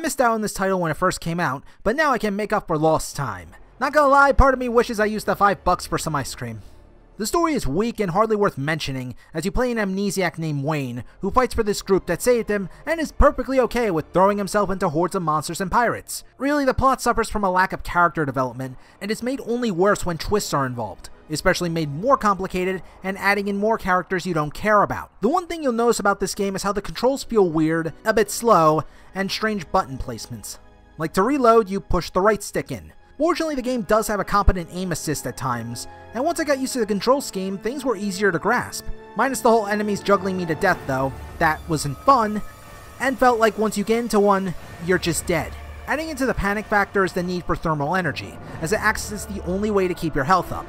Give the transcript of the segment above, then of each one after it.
missed out on this title when it first came out, but now I can make up for lost time. Not gonna lie, part of me wishes I used the $5 for some ice cream. The story is weak and hardly worth mentioning, as you play an amnesiac named Wayne, who fights for this group that saved him, and is perfectly okay with throwing himself into hordes of monsters and pirates. Really, the plot suffers from a lack of character development, and is made only worse when twists are involved, especially made more complicated and adding in more characters you don't care about. The one thing you'll notice about this game is how the controls feel weird, a bit slow, and strange button placements. Like to reload, you push the right stick in. Fortunately, the game does have a competent aim assist at times, and once I got used to the control scheme, things were easier to grasp. Minus the whole enemies juggling me to death though, that wasn't fun, and felt like once you get into one, you're just dead. Adding into the panic factor is the need for thermal energy, as it acts as the only way to keep your health up.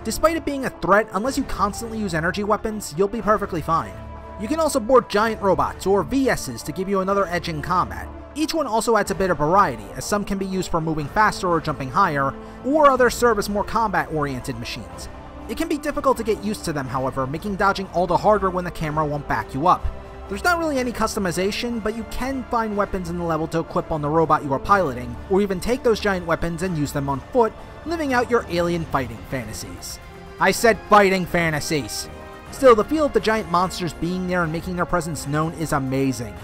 Despite it being a threat, unless you constantly use energy weapons, you'll be perfectly fine. You can also board giant robots, or VS's, to give you another edge in combat. Each one also adds a bit of variety, as some can be used for moving faster or jumping higher, or others serve as more combat-oriented machines. It can be difficult to get used to them, however, making dodging all the harder when the camera won't back you up. There's not really any customization, but you can find weapons in the level to equip on the robot you are piloting, or even take those giant weapons and use them on foot, living out your alien fighting fantasies. I said fighting fantasies! Still, the feel of the giant monsters being there and making their presence known is amazing.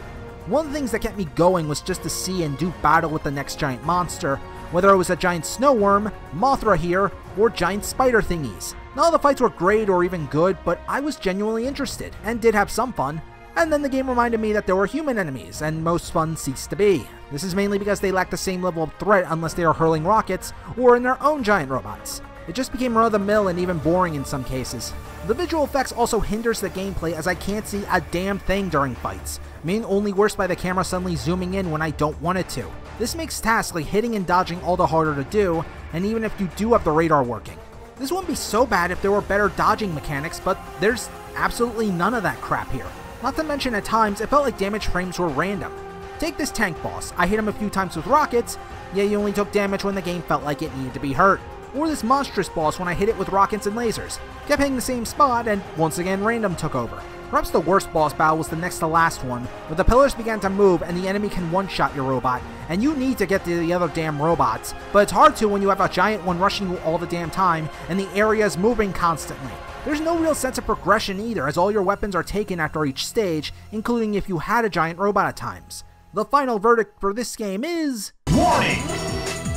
One of the things that kept me going was just to see and do battle with the next giant monster, whether it was a giant snow worm, Mothra here, or giant spider thingies. Not all the fights were great or even good, but I was genuinely interested, and did have some fun. And then the game reminded me that there were human enemies, and most fun ceased to be. This is mainly because they lack the same level of threat unless they are hurling rockets, or in their own giant robots. It just became run-of-the-mill and even boring in some cases. The visual effects also hinders the gameplay, as I can't see a damn thing during fights, made only worse by the camera suddenly zooming in when I don't want it to. This makes tasks like hitting and dodging all the harder to do, and even if you do have the radar working. This wouldn't be so bad if there were better dodging mechanics, but there's absolutely none of that crap here. Not to mention at times, it felt like damage frames were random. Take this tank boss. I hit him a few times with rockets, yet he only took damage when the game felt like it needed to be hurt. Or this monstrous boss when I hit it with rockets and lasers. Kept hitting the same spot, and once again random took over. Perhaps the worst boss battle was the next to last one, where the pillars began to move and the enemy can one-shot your robot, and you need to get to the other damn robots, but it's hard to when you have a giant one rushing you all the damn time, and the area is moving constantly. There's no real sense of progression either, as all your weapons are taken after each stage, including if you had a giant robot at times. The final verdict for this game is... Warning!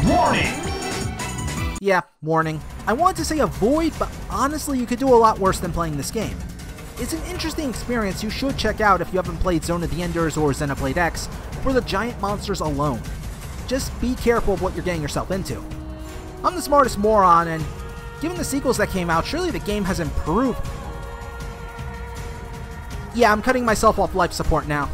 Warning! Yeah, warning. I wanted to say avoid, but honestly you could do a lot worse than playing this game. It's an interesting experience you should check out if you haven't played Zone of the Enders or Xenoblade X for the giant monsters alone. Just be careful of what you're getting yourself into. I'm the smartest moron, and given the sequels that came out, surely the game has improved. Yeah, I'm cutting myself off life support now.